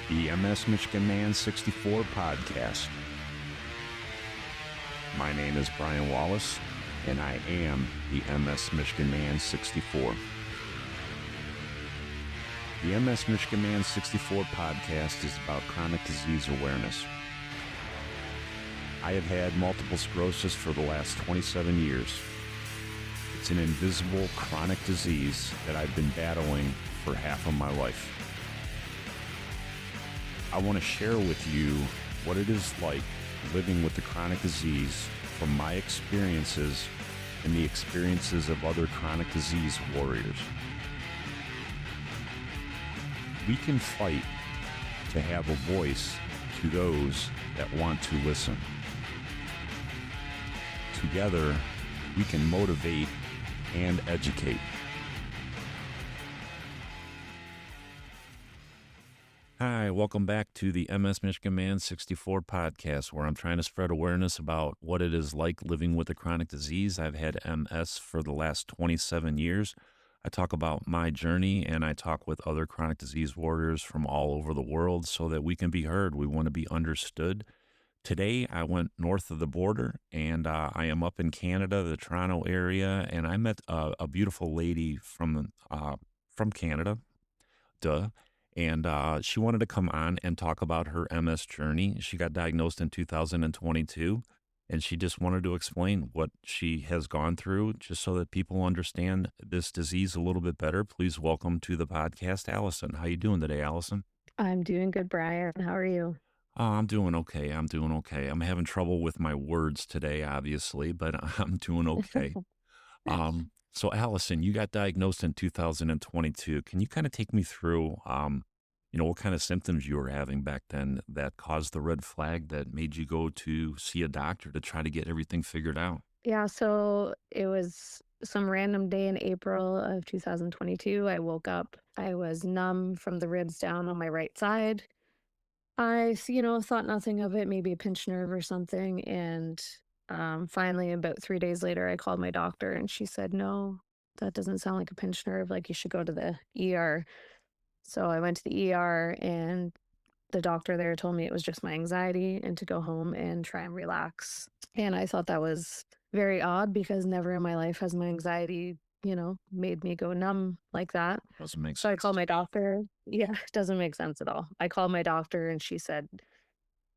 the MS Michigan Man 64 podcast. My name is Brian Wallace, and I am the MS Michigan Man 64. The MS Michigan Man 64 podcast is about chronic disease awareness. I have had multiple sclerosis for the last 27 years. It's an invisible chronic disease that I've been battling for half of my life. I want to share with you what it is like living with the chronic disease from my experiences and the experiences of other chronic disease warriors. We can fight to have a voice to those that want to listen. Together, we can motivate and educate. Hi, welcome back to the MS Michigan Man 64 podcast, where I'm trying to spread awareness about what it is like living with a chronic disease. I've had MS for the last 27 years. I talk about my journey, and I talk with other chronic disease warriors from all over the world so that we can be heard. We want to be understood. Today, I went north of the border, and I am up in Canada, the Toronto area, and I met a beautiful lady from Canada, and she wanted to come on and talk about her MS journey. She got diagnosed in 2022, and she just wanted to explain what she has gone through just so that people understand this disease a little bit better. Please welcome to the podcast, Allison. How you doing today, Allison? I'm doing good, Brian. How are you? Oh, I'm doing okay. I'm having trouble with my words today, obviously, but I'm doing okay. So Allison, you got diagnosed in 2022. Can you kind of take me through, what kind of symptoms you were having back then that caused the red flag that made you go to see a doctor to try to get everything figured out? Yeah, so it was some random day in April of 2022. I woke up. I was numb from the ribs down on my right side. Thought nothing of it, maybe a pinched nerve or something. And finally, about 3 days later, I called my doctor and she said, no, that doesn't sound like a pinched nerve. Like, you should go to the ER. So I went to the ER and the doctor there told me it was just my anxiety and to go home and try and relax. And I thought that was very odd because never in my life has my anxiety, made me go numb like that. Doesn't make So I sense. called my doctor. Yeah, it doesn't make sense at all. I called my doctor and she said,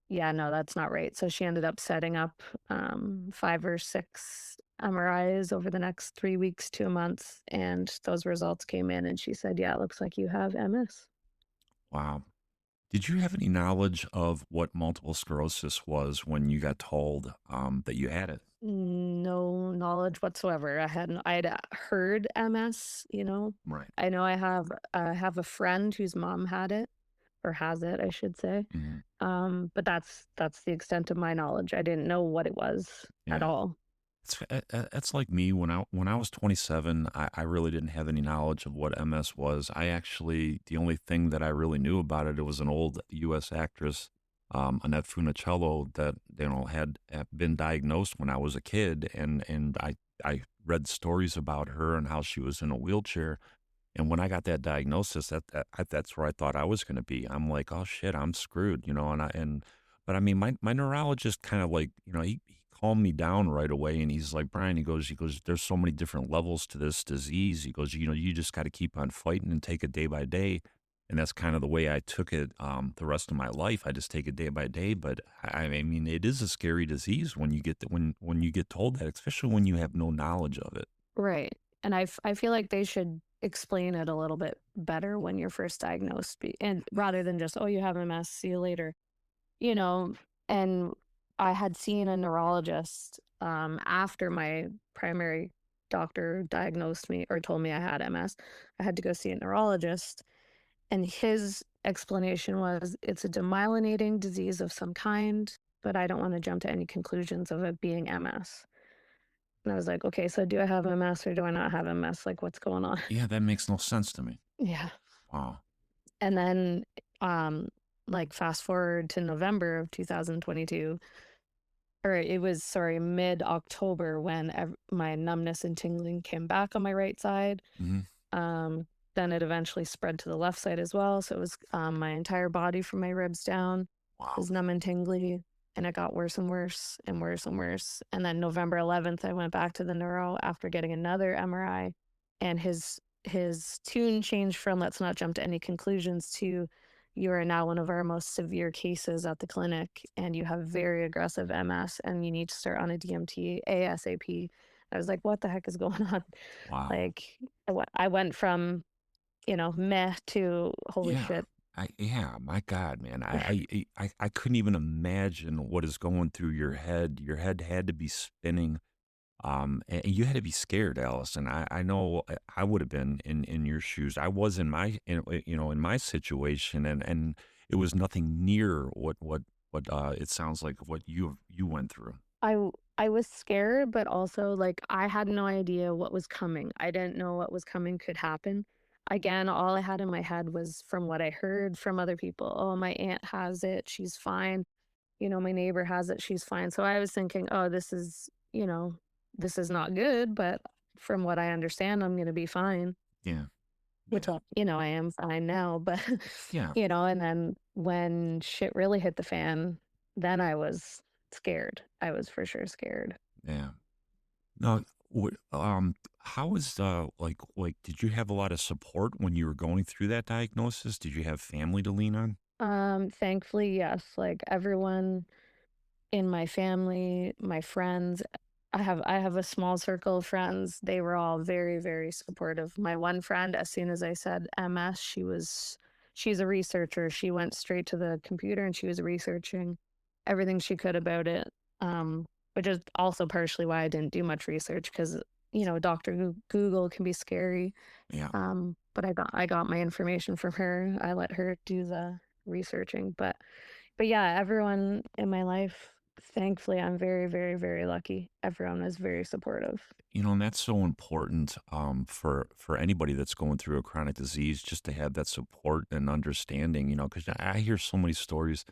yeah, no, that's not right. So she ended up setting up 5 or 6 MRIs over the next 3 weeks to a month. And those results came in and she said, yeah, it looks like you have MS. Wow. Did you have any knowledge of what multiple sclerosis was when you got told that you had it? No knowledge whatsoever. I'd heard MS, Right. I know I have a friend whose mom had it, or has it, I should say. Mhm. But that's the extent of my knowledge. I didn't know what it was at Yeah. all. It's like me when I was 27. I really didn't have any knowledge of what MS was. The only thing that I really knew about it was an old U.S. actress, Annette Funicello, that had been diagnosed when I was a kid, and I read stories about her and how she was in a wheelchair. And when I got that diagnosis, that's where I thought I was going to be. I'm like, oh shit, I'm screwed, but I mean, my neurologist kind of like, he calmed me down right away, and he's like, Brian, he goes, there's so many different levels to this disease. He goes, you just got to keep on fighting and take it day by day. And that's kind of the way I took it the rest of my life. I just take it day by day. But I mean, it is a scary disease when you get when you get told that, especially when you have no knowledge of it. Right. And I feel like they should explain it a little bit better when you're first diagnosed, and rather than just, oh, you have MS, see you later. you know, and I had seen a neurologist after my primary doctor diagnosed me or told me I had MS. I had to go see a neurologist, and his explanation was it's a demyelinating disease of some kind, but I don't want to jump to any conclusions of it being MS. And I was like, okay, so do I have MS or do I not have MS? Like, what's going on? Yeah, that makes no sense to me. Yeah. Wow. And then, um, like, fast forward to November of 2022, or it was, sorry, mid October when my numbness and tingling came back on my right side. Hmm. Um, then it eventually spread to the left side as well. So it was my entire body from my ribs down Wow. was numb and tingly. And it got worse and worse and worse and worse. And then November 11th, I went back to the neuro after getting another MRI, and his tune changed from "let's not jump to any conclusions" to "you are now one of our most severe cases at the clinic, and you have very aggressive MS, and you need to start on a DMT ASAP." I was like, "What the heck is going on?" Wow. Like, I went from, meh to holy Yeah. shit. Yeah, my God, man. I couldn't even imagine what is going through your head. Your head had to be spinning. And you had to be scared, Allison. I know I would have been in your shoes. I was in my situation, and it was nothing near what it sounds like what you went through. I was scared, but also, like, I had no idea what was coming. I didn't know what was coming could happen. Again, all I had in my head was from what I heard from other people. "Oh, my aunt has it, she's fine." My neighbor has it, she's fine. So I was thinking, "Oh, this is not good, but from what I understand, I'm gonna be fine," Yeah, which, yeah, I am fine now, but, yeah, and then when shit really hit the fan, then I was scared. I was for sure scared. yeah. No, how was did you have a lot of support when you were going through that diagnosis? Did you have family to lean on? Thankfully, yes, like, everyone in my family, my friends, I have a small circle of friends. They were all very, very supportive. My one friend, as soon as I said MS, she's a researcher. She went straight to the computer and she was researching everything she could about it. Which is also partially why I didn't do much research because Doctor Google can be scary. Yeah. But I got my information from her. I let her do the researching, but yeah, everyone in my life, thankfully, I'm very, very, very lucky. Everyone was very supportive. And that's so important for anybody that's going through a chronic disease, just to have that support and understanding. Because I hear so many stories.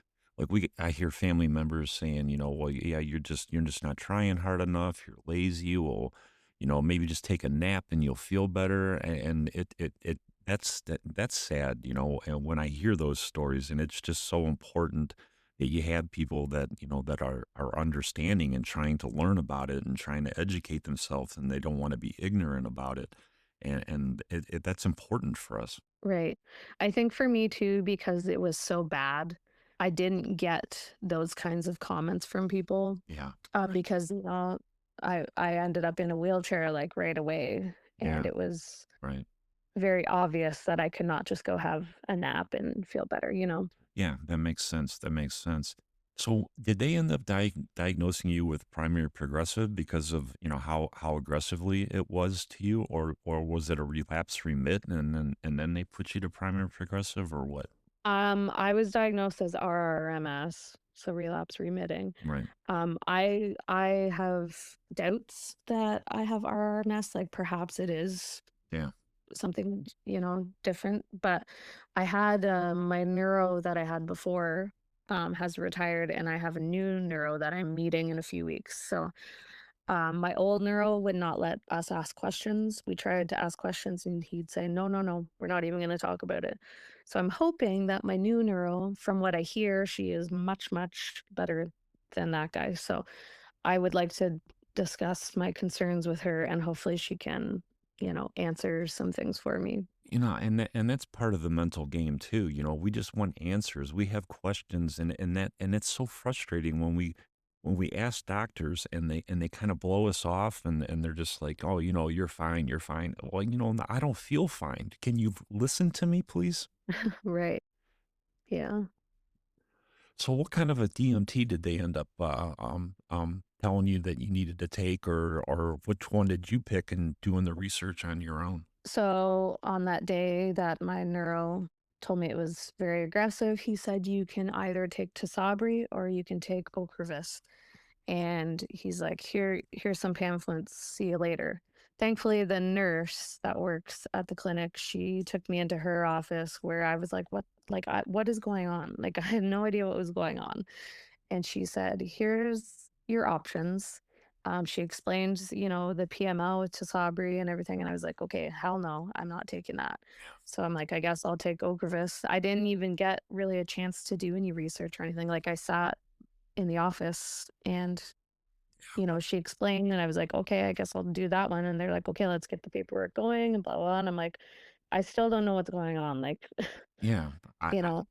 I hear family members saying, well, yeah, you're just not trying hard enough. You're lazy. Well, maybe just take a nap and you'll feel better. And that's sad. And when I hear those stories, and it's just so important that you have people that that are understanding and trying to learn about it and trying to educate themselves, and they don't want to be ignorant about it, and that's important for us. Right. I think for me too, because it was so bad, I didn't get those kinds of comments from people Yeah, because I ended up in a wheelchair like right away, and yeah, it was right. very obvious that I could not just go have a nap and feel better. Yeah, that makes sense. That makes sense. So did they end up diagnosing you with primary progressive because of how aggressively it was to you, or was it a relapse remit and then they put you to primary progressive, or what? I was diagnosed as RRMS, so relapse remitting. Right. I have doubts that I have RRMS, like perhaps it is Yeah. something, different, but I had my neuro that I had before has retired, and I have a new neuro that I'm meeting in a few weeks. So my old neuro would not let us ask questions. We tried to ask questions and he'd say, "No, no, no, we're not even going to talk about it." So I'm hoping that my new neuro, from what I hear, she is much, much better than that guy. So I would like to discuss my concerns with her and hopefully she can, answer some things for me. And that's part of the mental game too. We just want answers. We have questions, and it's so frustrating when we ask doctors and they kind of blow us off, and they're just like, "Oh, you're fine, you're fine." Well, I don't feel fine. Can you listen to me, please? Right. Yeah. So what kind of a DMT did they end up telling you that you needed to take, or which one did you pick and doing the research on your own? So on that day that my neuro told me it was very aggressive, he said you can either take Tisabri or you can take Ocrevus. And he's like, here's some pamphlets. See you later. Thankfully, the nurse that works at the clinic, she took me into her office where I was like, what is going on? Like, I had no idea what was going on. And she said, here's your options. She explained, the PMO to Sabri and everything, and I was like, "Okay, hell no, I'm not taking that." So I'm like, "I guess I'll take Ocrevus." I didn't even get really a chance to do any research or anything. Like, I sat in the office and, she explained, and I was like, "Okay, I guess I'll do that one." And they're like, "Okay, let's get the paperwork going," and blah blah. Blah. And I'm like, I still don't know what's going on. Like, Yeah, you know,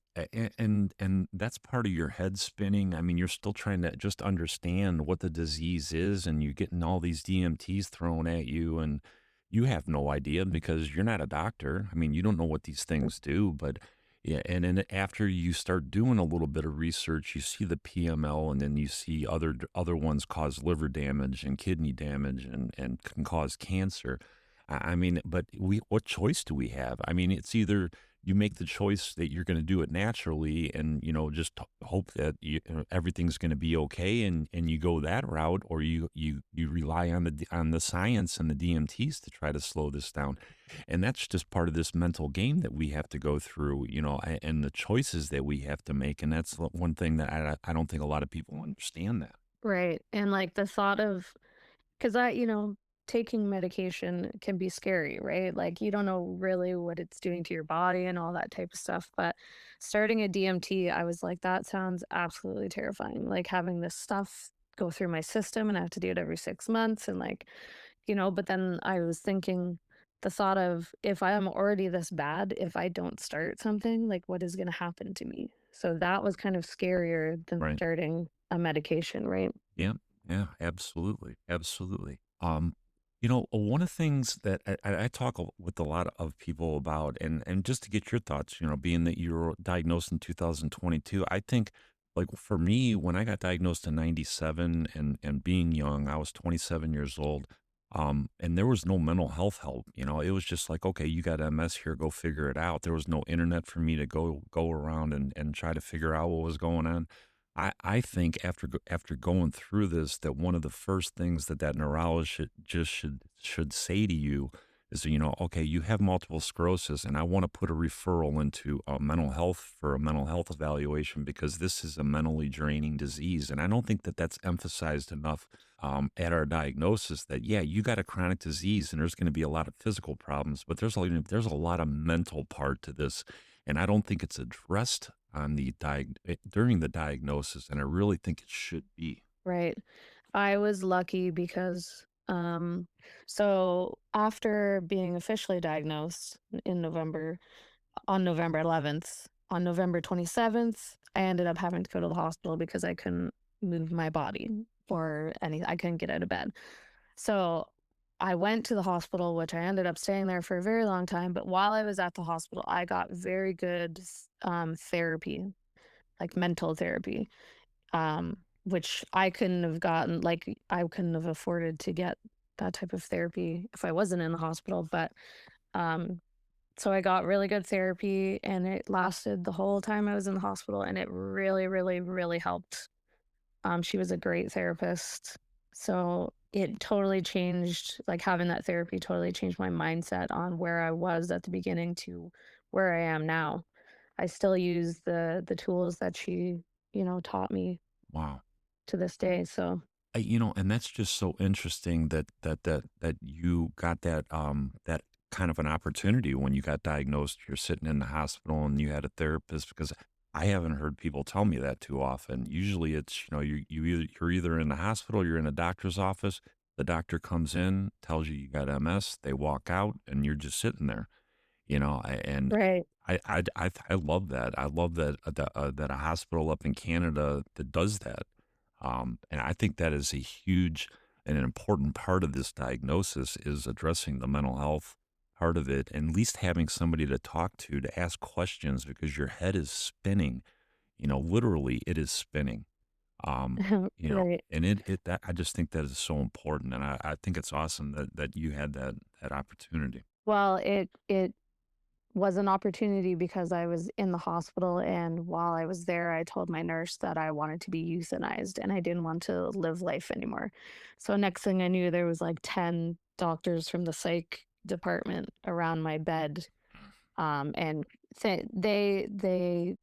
and that's part of your head spinning. I mean, you're still trying to just understand what the disease is, and you're getting all these DMTs thrown at you, and you have no idea because you're not a doctor. I mean, you don't know what these things do, but yeah, and then after you start doing a little bit of research, you see the PML, and then you see other ones cause liver damage and kidney damage, and can cause cancer. I mean, but what choice do we have? I mean, it's either you make the choice that you're going to do it naturally and just hope that everything's going to be okay, and you go that route, or you rely on the science and the DMTs to try to slow this down. And that's just part of this mental game that we have to go through, and the choices that we have to make. And that's one thing that I don't think a lot of people understand that. right? And like the thought of, because taking medication can be scary, right? Like, you don't know really what it's doing to your body and all that type of stuff. But starting a DMT, I was like, that sounds absolutely terrifying. Like, having this stuff go through my system and I have to do it every 6 months. And like, but then I was thinking, the thought of, if I am already this bad, if I don't start something, like, what is going to happen to me? So that was kind of scarier than Right. starting a medication, right? Yeah, yeah, absolutely, absolutely. One of the things that I talk with a lot of people about, and just to get your thoughts, being that you were diagnosed in 2022, I think, like for me, when I got diagnosed in '97, and being young, I was 27 years old, and there was no mental health help. It was just like, okay, you got MS here, go figure it out. There was no internet for me to go around and try to figure out what was going on. I think after going through this, that one of the first things that neurologist should say to you is, okay, you have multiple sclerosis, and I want to put a referral into mental health for a mental health evaluation because this is a mentally draining disease, and I don't think that that's emphasized enough at our diagnosis. That yeah, you got a chronic disease, and there's going to be a lot of physical problems, but there's a lot of mental part to this, and I don't think it's addressed on during the diagnosis, and I really think it should be. Right. I was lucky because, so after being officially diagnosed in November, on November 11th, on November 27th, I ended up having to go to the hospital because I couldn't move my body or I couldn't get out of bed. So I went to the hospital, which I ended up staying there for a very long time. But while I was at the hospital, I got very good therapy, like mental therapy, which I couldn't have gotten. Like, I couldn't have afforded to get that type of therapy if I wasn't in the hospital. But um, so I got really good therapy, and it lasted the whole time I was in the hospital, and it really, really, really helped. She was a great therapist. So it totally changed, like, having that therapy totally changed my mindset on where I was at the beginning to where I am now. I still use the tools that she, taught me Wow. to this day. So And that's just so interesting that you got that kind of an opportunity when you got diagnosed. You're sitting in the hospital and you had a therapist, because I haven't heard people tell me that too often. Usually it's, you're either in the hospital, you're in a doctor's office, the doctor comes in, tells you got MS, they walk out, and you're just sitting there. And right. I love that. I love that a hospital up in Canada that does that. And I think that is a huge and an important part of this diagnosis is addressing the mental health part of it, and at least having somebody to ask questions, because your head is spinning. Literally it is spinning. Right. And it that I just think that is so important, and I think it's awesome that you had that opportunity. Well, it was an opportunity because I was in the hospital, and while I was there, I told my nurse that I wanted to be euthanized and I didn't want to live life anymore. So next thing I knew, there was like 10 doctors from the psych department around my bed, and they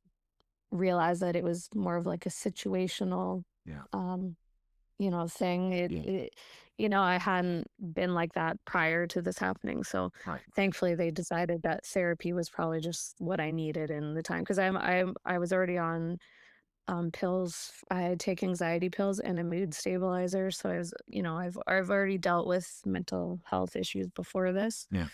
realized that it was more of like a situational, Yeah. um thing. Yeah. I hadn't been like that prior to this happening. So Right. thankfully they decided that therapy was probably just what I needed in the time because I was already on pills. I had take anxiety pills and a mood stabilizer. So I've already dealt with mental health issues before this. Yeah.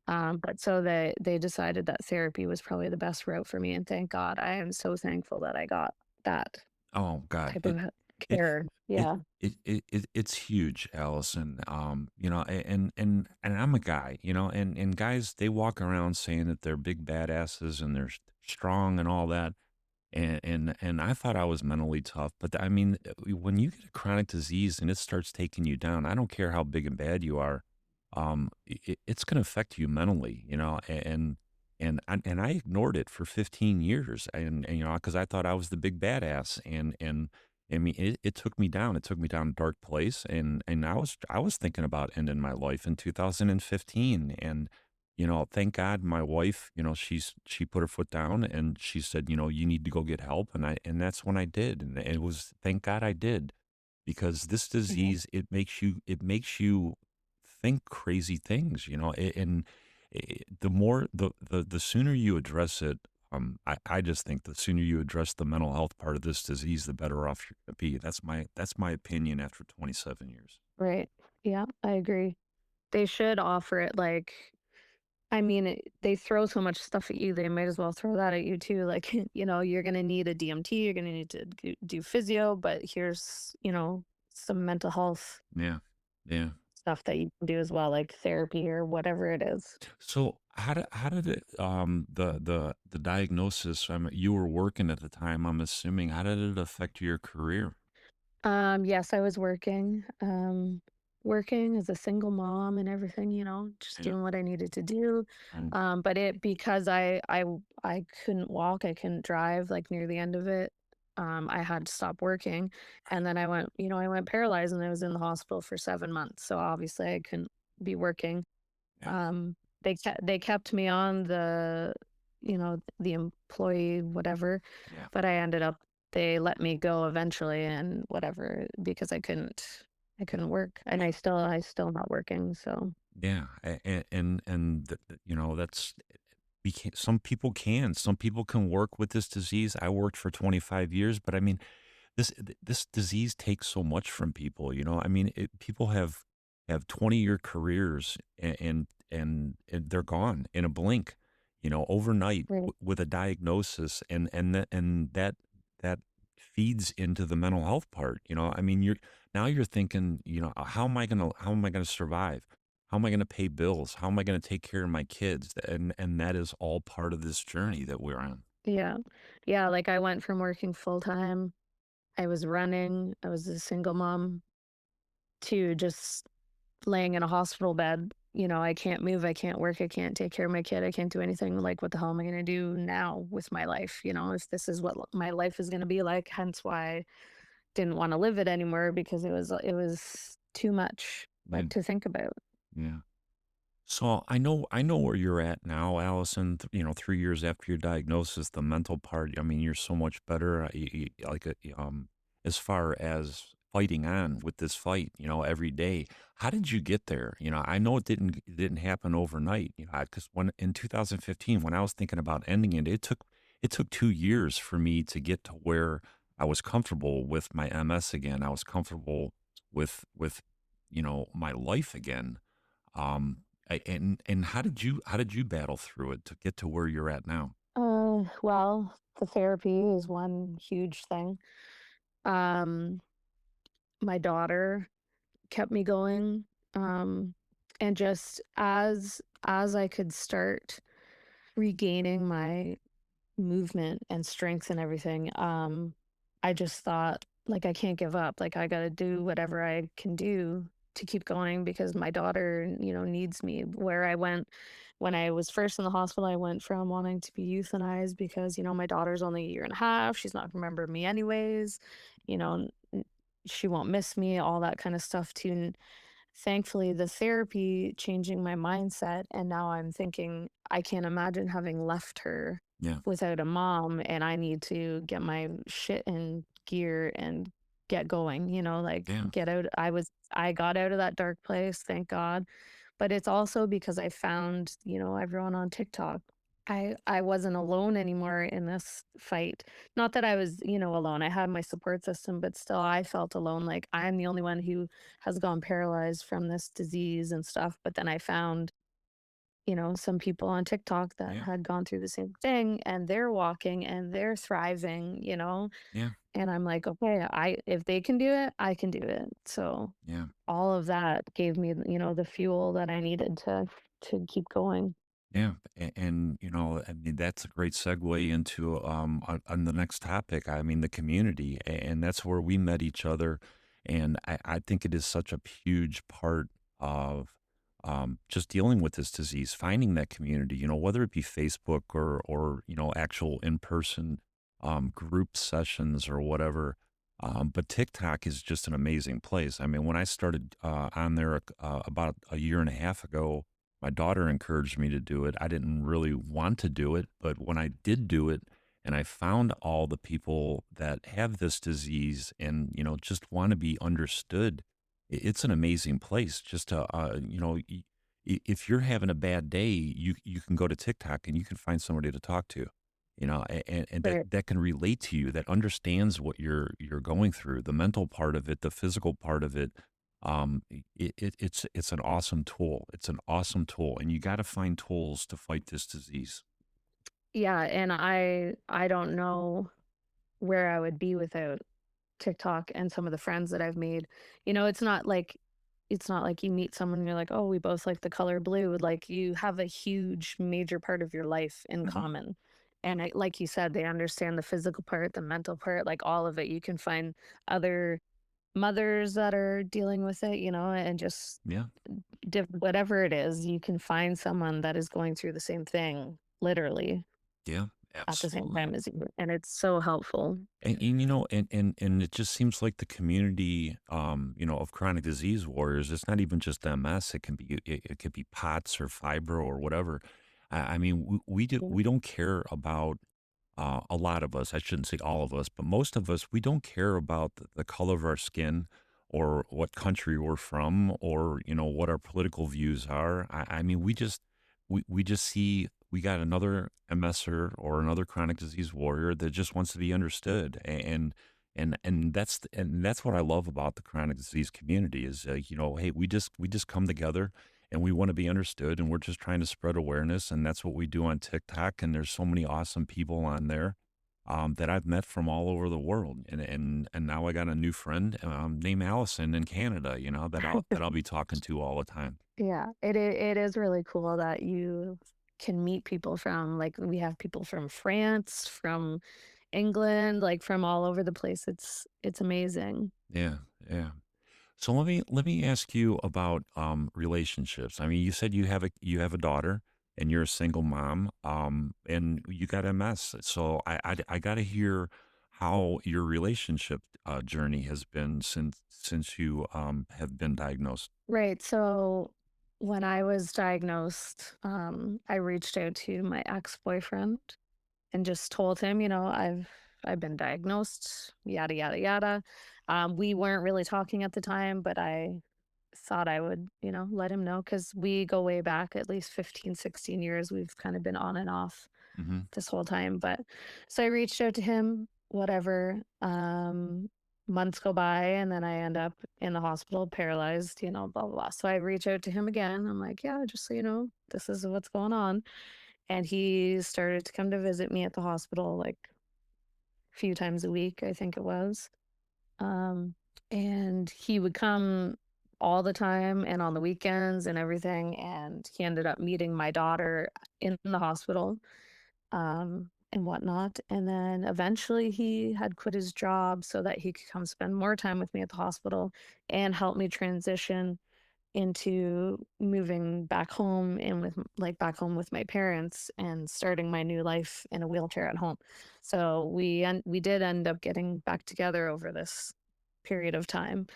But so they decided that therapy was probably the best route for me. And thank God, I am so thankful that I got that Oh god. type of It care. it Yeah. it's huge, Allison. And I'm a guy, and guys, they walk around saying that they're big badasses and they're strong and all that. And I thought I was mentally tough, but I mean, when you get a chronic disease and it starts taking you down, I don't care how big and bad you are, it's going to affect you mentally, and I ignored it for 15 years, and because I thought I was the big badass, and I mean, it took me down. It took me down a dark place, and I was thinking about ending my life in 2015, and thank God my wife, she put her foot down and she said, you need to go get help. And that's when I did. And it was, thank God I did, because this Mhm. disease, it makes you think crazy things, the more, the sooner you address it, I just think the sooner you address the mental health part of this disease, the better off you're going to be. That's my opinion after 27 years. Right. Yeah, I agree. They should offer it like I mean, they throw so much stuff at you, they might as well throw that at you too. Like, you're gonna need a DMT, you're gonna need to do physio, but here's, some mental health Yeah. Yeah. stuff that you can do as well, like therapy or whatever it is. So how did it the diagnosis? You were working at the time, I'm assuming. How did it affect your career? Yes, I was working as a single mom and everything, just Yeah. doing what I needed to do. Right. But because I couldn't walk, I couldn't drive, like near the end of it, I had to stop working. And then I went paralyzed and I was in the hospital for 7 months. So obviously I couldn't be working. Yeah. They kept me on the employee whatever, Yeah. but they let me go eventually and whatever because I couldn't work and I still not working, so Yeah. That's some people can work with this disease. I worked for 25 years, but I mean, this disease takes so much from people, I mean, people have 20-year careers, and they're gone in a blink, overnight, right. with a diagnosis, and that feeds into the mental health part. I mean, you're thinking, how am I going to survive? How am I going to pay bills? How am I going to take care of my kids? And that is all part of this journey that we're on. Yeah. Yeah, like, I went from working full-time, I was running, I was a single mom, to just laying in a hospital bed. I can't move, I can't work, I can't take care of my kid, I can't do anything. Like, what the hell am I gonna do now with my life? If this is what my life is gonna be like, hence why I didn't want to live it anymore because it was too much Yeah. to think about. Yeah. So I know where you're at now, Allison. 3 years after your diagnosis, the mental part. I mean, you're so much better. As far as fighting on with this fight, every day. How did you get there? I know it didn't happen overnight. Because when in 2015, when I was thinking about ending it, it took 2 years for me to get to where I was comfortable with my MS again. I was comfortable with my life again. And how did you battle through it to get to where you're at now? Well, the therapy is one huge thing. Um, my daughter kept me going. And just as I could start regaining my movement and strength and everything, I just thought, like, I can't give up. Like, I got to do whatever I can do to keep going because my daughter, needs me. Where I went when I was first in the hospital, I went from wanting to be euthanized because, my daughter's only a year and a half. She's not gonna remember me anyways. You know, n- she won't miss me, all that kind of stuff too. And thankfully, the therapy changing my mindset. And now I'm thinking, I can't imagine having left her Yeah. without a mom, and I need to get my shit in gear and get going, like Yeah. get out. I got out of that dark place, thank God. But it's also because I found, everyone on TikTok. I wasn't alone anymore in this fight. Not that I was, alone. I had my support system, but still I felt alone. Like I'm the only one who has gone paralyzed from this disease and stuff. But then I found, some people on TikTok that Yeah. had gone through the same thing and they're walking and they're thriving, Yeah. and I'm like, okay, if they can do it, I can do it. So Yeah. all of that gave me, the fuel that I needed to keep going. Yeah, and I mean that's a great segue into on the next topic. I mean the community, and that's where we met each other, and I think it is such a huge part of just dealing with this disease, finding that community. Whether it be Facebook or actual in person group sessions or whatever. But TikTok is just an amazing place. I mean, when I started on there about a year and a half ago, my daughter encouraged me to do it. I didn't really want to do it, but when I did do it and I found all the people that have this disease and, just want to be understood, it's an amazing place just to, if you're having a bad day, you can go to TikTok and you can find somebody to talk to, and that, Right. that can relate to you, that understands what you're going through, the mental part of it, the physical part of it. It's an awesome tool. It's an awesome tool, and you got to find tools to fight this disease. Yeah, and I don't know where I would be without TikTok and some of the friends that I've made. It's not like you meet someone and you're like, "Oh, we both like the color blue." Like you have a huge major part of your life in Hmm. common. And like you said, they understand the physical part, the mental part, like all of it. You can find other mothers that are dealing with it, and just Yeah, whatever it is, you can find someone that is going through the same thing, literally yeah, at the same absolutely. time as you. And it's so helpful. And it just seems like the community, of chronic disease warriors. It's not even just MS. It could be POTS or fibro or whatever. I mean, we don't care about a lot of us, I shouldn't say all of us, but most of us, we don't care about the color of our skin or what country we're from or, what our political views are. I mean, we just see we got another MSer or another chronic disease warrior that just wants to be understood. And that's what I love about the chronic disease community is, hey, we just come together and we want to be understood and we're just trying to spread awareness, and that's what we do on TikTok. And there's so many awesome people on there that I've met from all over the world, and now I got a new friend named Allison in Canada, that I'll be talking to all the time. Yeah, it is really cool that you can meet people from, like, we have people from France, from England, like, from all over the place. It's amazing. Yeah, yeah. So let me ask you about relationships. I mean, you said you have a daughter and you're a single mom, and you got MS. So I got to hear how your relationship journey has been since you have been diagnosed. Right, so when I was diagnosed, I reached out to my ex-boyfriend and just told him, I've been diagnosed, yada yada yada. We weren't really talking at the time, but I thought I would, let him know because we go way back at least 15, 16 years. We've kind of been on and off Hmm. this whole time. But so I reached out to him, whatever. Months go by and then I end up in the hospital, paralyzed, blah, blah, blah. So I reach out to him again. I'm like, yeah, just so you know, this is what's going on. And he started to come to visit me at the hospital like a few times a week, I think it was. Um, and he would come all the time and on the weekends and everything. And he ended up meeting my daughter in the hospital, and whatnot. And then eventually he had quit his job so that he could come spend more time with me at the hospital and help me transition into moving back home and back home with my parents and starting my new life in a wheelchair at home. So we did end up getting back together over this period of time,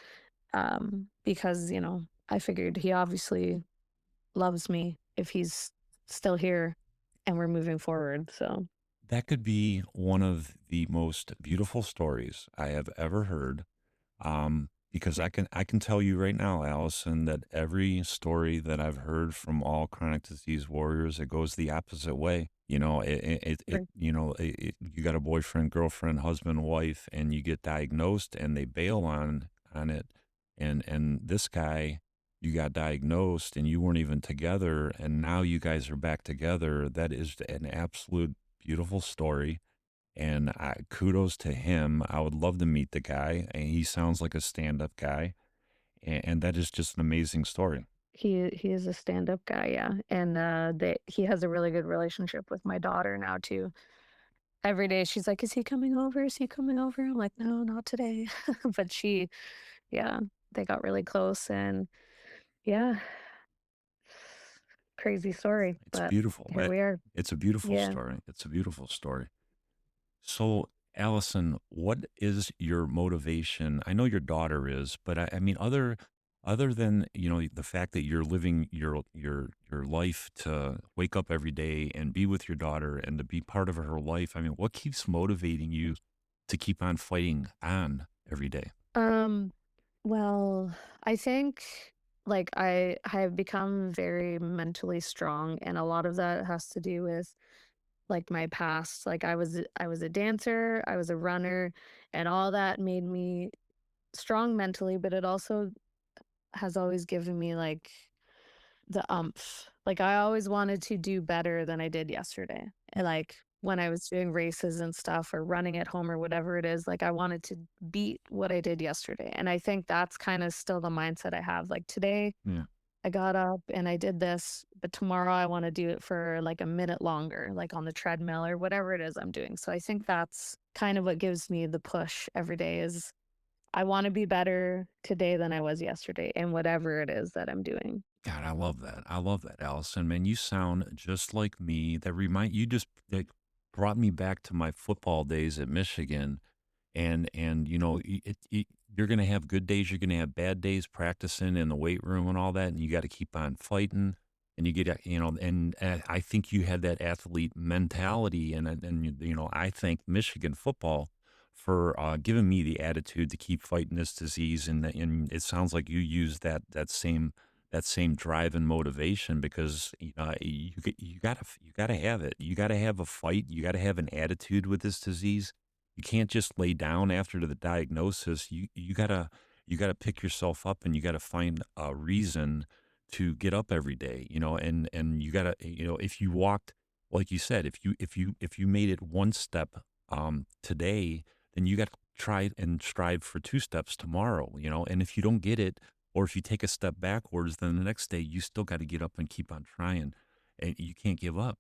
because I figured he obviously loves me if he's still here and we're moving forward. So That could be one of the most beautiful stories I have ever heard. Because I can tell you right now, Allison, that every story that I've heard from all chronic disease warriors, it goes the opposite way. Right. You got a boyfriend, girlfriend, husband, wife, and you get diagnosed, and they bail on it. And this guy, you got diagnosed, and you weren't even together, and now you guys are back together. That is an absolute beautiful story, and kudos to him. I would love to meet the guy, and he sounds like a stand-up guy, and that is just an amazing story. He is a stand-up guy, yeah, and, he has a really good relationship with my daughter now too. Every day she's like, "Is he coming over? Is he coming over?" I'm like, "No, not today." But yeah, they got really close and yeah, crazy story, It's but beautiful. here we are. It's a beautiful Yeah. story. It's a beautiful story. So, Allison, what is your motivation? I know your daughter is, but I mean, other than the fact that you're living your life to wake up every day and be with your daughter and to be part of her life. I mean, what keeps motivating you to keep on fighting on every day? Um, well, I think, like, I have become very mentally strong, and a lot of that has to do with, like, my past. Like, I was a dancer, I was a runner, and all that made me strong mentally, but it also has always given me, like, the umph. Like, I always wanted to do better than I did yesterday. And, like, when I was doing races and stuff or running at home or whatever it is, like, I wanted to beat what I did yesterday. And I think that's kinda still the mindset I have. Like, today, Yeah. I got up and I did this, but tomorrow I wanna do it for, like, a minute longer, like, on the treadmill or whatever it is I'm doing. So I think that's kind of what gives me the push every day is I wanna be better today than I was yesterday in whatever it is that I'm doing. God, I love that. I love that, Allison. Man, you sound just like me. You just like brought me back to my football days at Michigan. And you're gonna have good days, you're gonna have bad days practicing in the weight room and all that, and you got to keep on fighting. And you get, and I think you had that athlete mentality, and I thank Michigan football for giving me the attitude to keep fighting this disease, and it sounds like you use that same drive and motivation because you gotta have it. You gotta have a fight. You gotta have an attitude with this disease. You can't just lay down after the diagnosis. You gotta pick yourself up, and you gotta find a reason to get up every day, and you gotta, if you walked, like you said, if you made it one step today, then you gotta try and strive for two steps tomorrow, and if you don't get it, or if you take a step backwards, then the next day you still gotta get up and keep on trying, and you can't give up.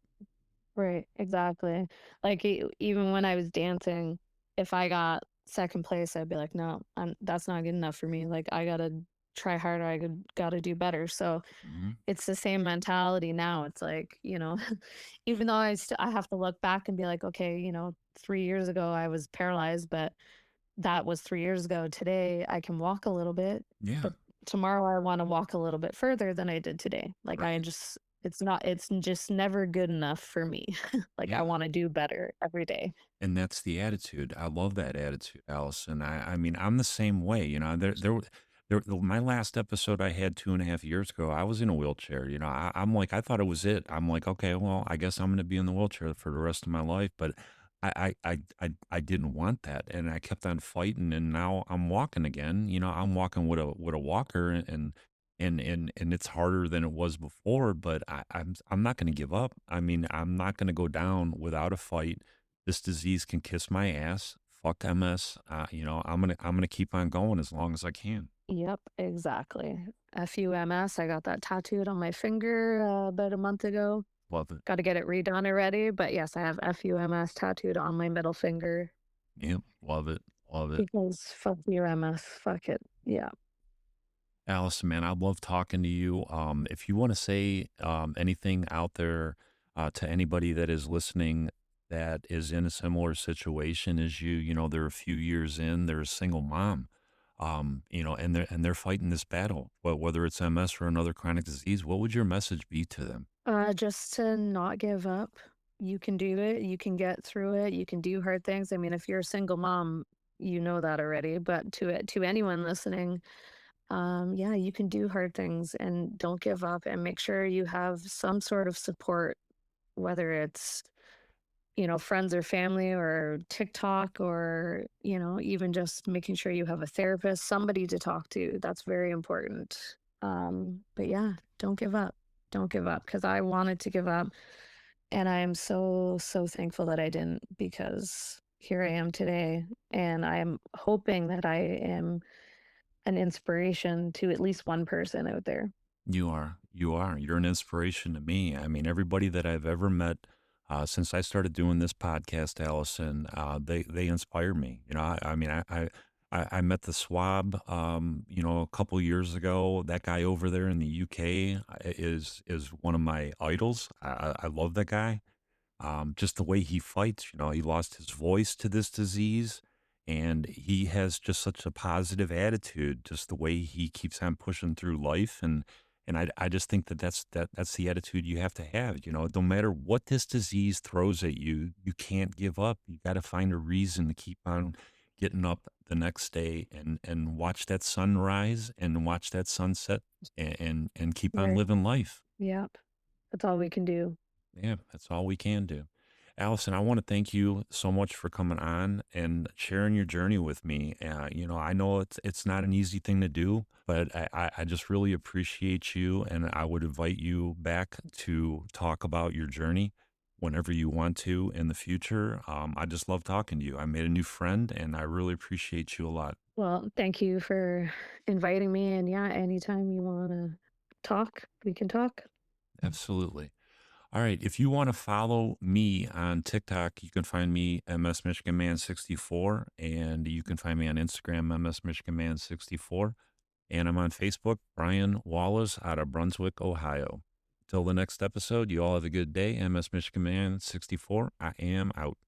Right, exactly. Like, even when I was dancing, if I got 2nd place, I'd be like, "No, that's not good enough for me, like, I gotta try harder, gotta do better." So, Mhm. it's the same mentality now, it's like, even though I have to look back and be like, "Okay, 3 years ago, I was paralyzed, but that was 3 years ago. Today, I can walk a little bit, Yeah, but tomorrow I wanna walk a little bit further than I did today." Like, right. it's just never good enough for me. Like, I Yeah. wanna do better every day. And that's the attitude. I love that attitude, Allison. I mean, I'm the same way. My last episode I had 2.5 years ago, I was in a wheelchair. I'm like, I thought it was it. I'm like, okay, well, I guess I'm going to be in the wheelchair for the rest of my life. But I didn't want that, and I kept on fighting, and now I'm walking again. I'm walking with a walker, and it's harder than it was before. But I'm not going to give up. I mean, I'm not going to go down without a fight. This disease can kiss my ass. Fuck MS. I'm gonna keep on going as long as I can. Yep, exactly. FUMS, I got that tattooed on my finger, about a month ago. Love it. Gotta get it redone already, but yes, I have FUMS tattooed on my middle finger Yep. Love it. Love it. because fuck your MS, fuck it. Yeah. Allison, man, I love talking to you. If you want to say anything out there to anybody that is listening that is in a similar situation as you, they're a few years in, they're a single mom, and they're fighting this battle, whether it's MS or another chronic disease, what would your message be to them? Just to not give up. You can do it. You can get through it. You can do hard things. I mean, if you're a single mom, you know that already, but to anyone listening, yeah, you can do hard things and don't give up and make sure you have some sort of support, whether it's, friends or family or TikTok or, even just making sure you have a therapist, somebody to talk to. That's very important. But yeah, don't give up. Don't give up because I wanted to give up. And I am so, so thankful that I didn't because here I am today. And I'm hoping that I am an inspiration to at least one person out there. You are. You are. You're an inspiration to me. I mean, everybody that I've ever met since I started doing this podcast, Allison, they inspire me. I met the Swab, a couple years ago. That guy over there in the UK is one of my idols. I love that guy. Just the way he fights, he lost his voice to this disease, and he has just such a positive attitude, just the way he keeps on pushing through life. And I just think that's the attitude you have to have. No matter what this disease throws at you, you can't give up. You got to find a reason to keep on getting up the next day and watch that sunrise and watch that sunset and keep on Right. living life. Yep. That's all we can do. Yeah, that's all we can do. Allison, I want to thank you so much for coming on and sharing your journey with me. I know it's not an easy thing to do, but I just really appreciate you, and I would invite you back to talk about your journey whenever you want to in the future. I just love talking to you. I made a new friend, and I really appreciate you a lot. Well, thank you for inviting me. And yeah, anytime you want to talk, we can talk. Absolutely. All right. If you want to follow me on TikTok, you can find me MS Michigan Man 64, and you can find me on Instagram MS Michigan Man 64, and I'm on Facebook Brian Wallace out of Brunswick, Ohio. Till the next episode, you all have a good day. MS Michigan Man 64. I am out.